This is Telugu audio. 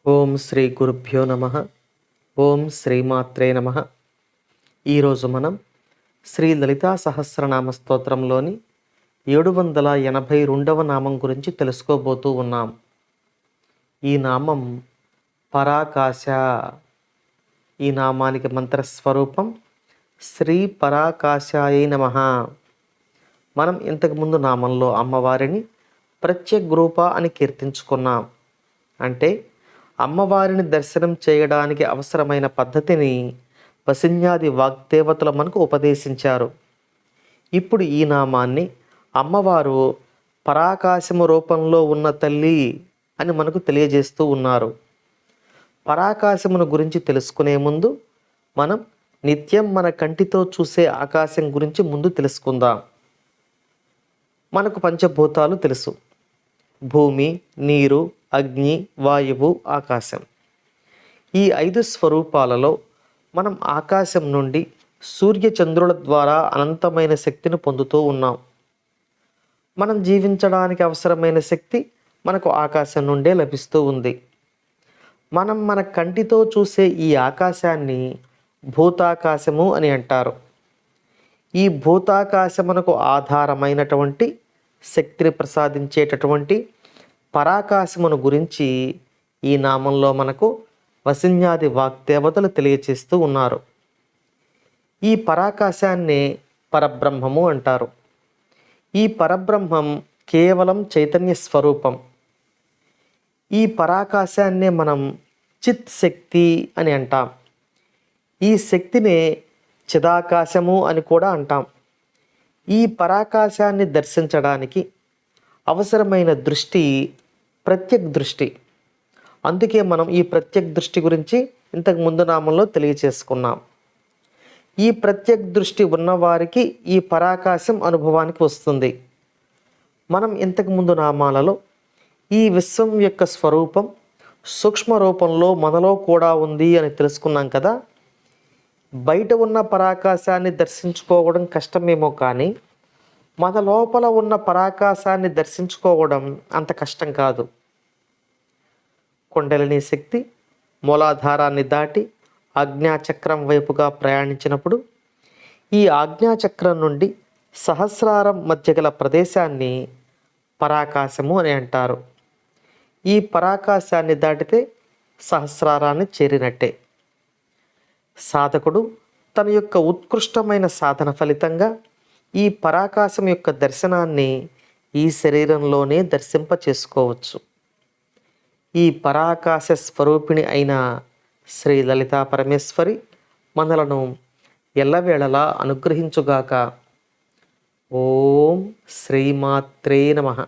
ఓం శ్రీ గురుభ్యో నమ. ఓం శ్రీమాత్రే నమ. ఈరోజు మనం శ్రీ లలితా సహస్రనామ స్తోత్రంలోని 782వ నామం గురించి తెలుసుకోబోతూ ఉన్నాం. ఈ నామం పరాకాశ. ఈ నామానికి మంత్రస్వరూపం శ్రీ పరాకాశాయై నమః. మనం ఇంతకుముందు నామంలో అమ్మవారిని ప్రత్యగ్రూప అని కీర్తించుకున్నాం. అంటే అమ్మవారిని దర్శనం చేయడానికి అవసరమైన పద్ధతిని వసిన్యాది వాగ్దేవతలు మనకు ఉపదేశించారు. ఇప్పుడు ఈ నామాన్ని అమ్మవారు పరాకాశము రూపంలో ఉన్న తల్లి అని మనకు తెలియజేస్తూ ఉన్నారు. పరాకాశమును గురించి తెలుసుకునే ముందు మనం నిత్యం మన కంటితో చూసే ఆకాశం గురించి ముందు తెలుసుకుందాం. మనకు పంచభూతాలు తెలుసు: భూమి, నీరు, అగ్ని, వాయువు, ఆకాశం. ఈ 5 స్వరూపాలలో మనం ఆకాశం నుండి సూర్యచంద్రుల ద్వారా అనంతమైన శక్తిని పొందుతూ ఉన్నాం. మనం జీవించడానికి అవసరమైన శక్తి మనకు ఆకాశం నుండే లభిస్తూ ఉంది. మనం మన కంటితో చూసే ఈ ఆకాశాన్ని భూతాకాశము అని అంటారు. ఈ భూతాకాశమునకు ఆధారమైనటువంటి శక్తిని ప్రసాదించేటటువంటి పరాకాశమును గురించి ఈ నామంలో మనకు వసిన్యాది వాగ్దేవతలు తెలియచేస్తూ ఉన్నారు. ఈ పరాకాశాన్ని పరబ్రహ్మము అంటారు. ఈ పరబ్రహ్మం కేవలం చైతన్య స్వరూపం. ఈ పరాకాశాన్నే మనం చిత్ శక్తి అని అంటాం. ఈ శక్తినే చిదాకాశము అని కూడా అంటాం. ఈ పరాకాశాన్ని దర్శించడానికి అవసరమైన దృష్టి ప్రత్యక్ దృష్టి. అందుకే మనం ఈ ప్రత్యక్ దృష్టి గురించి ఇంతకు ముందు నామంలో తెలియచేసుకున్నాం. ఈ ప్రత్యక్ దృష్టి ఉన్నవారికి ఈ పరాకాశం అనుభవానికి వస్తుంది. మనం ఇంతకు ముందు నామాలలో ఈ విశ్వం యొక్క స్వరూపం సూక్ష్మ రూపంలో మనలో కూడా ఉంది అని తెలుసుకున్నాం కదా. బయట ఉన్న పరాకాశాన్ని దర్శించుకోవడం కష్టమేమో కానీ మన లోపల ఉన్న పరాకాశాన్ని దర్శించుకోవడం అంత కష్టం కాదు. కుండలిని శక్తి మూలాధారాన్ని దాటి ఆజ్ఞాచక్రం వైపుగా ప్రయాణించినప్పుడు ఈ ఆజ్ఞాచక్రం నుండి సహస్రారం మధ్య గల ప్రదేశాన్ని పరాకాశము అని అంటారు. ఈ పరాకాశాన్ని దాటితే సహస్రారాన్ని చేరినట్టే. సాధకుడు తన యొక్క ఉత్కృష్టమైన సాధన ఫలితంగా ఈ పరాకాశం యొక్క దర్శనాన్ని ఈ శరీరంలోనే దర్శింప చేసుకోవచ్చు. ఈ పరాకాశ స్వరూపిణి అయిన శ్రీ లలితా పరమేశ్వరి మనలను ఎల్లవేళలా అనుగ్రహించుగాక. ఓం శ్రీమాత్రే నమః.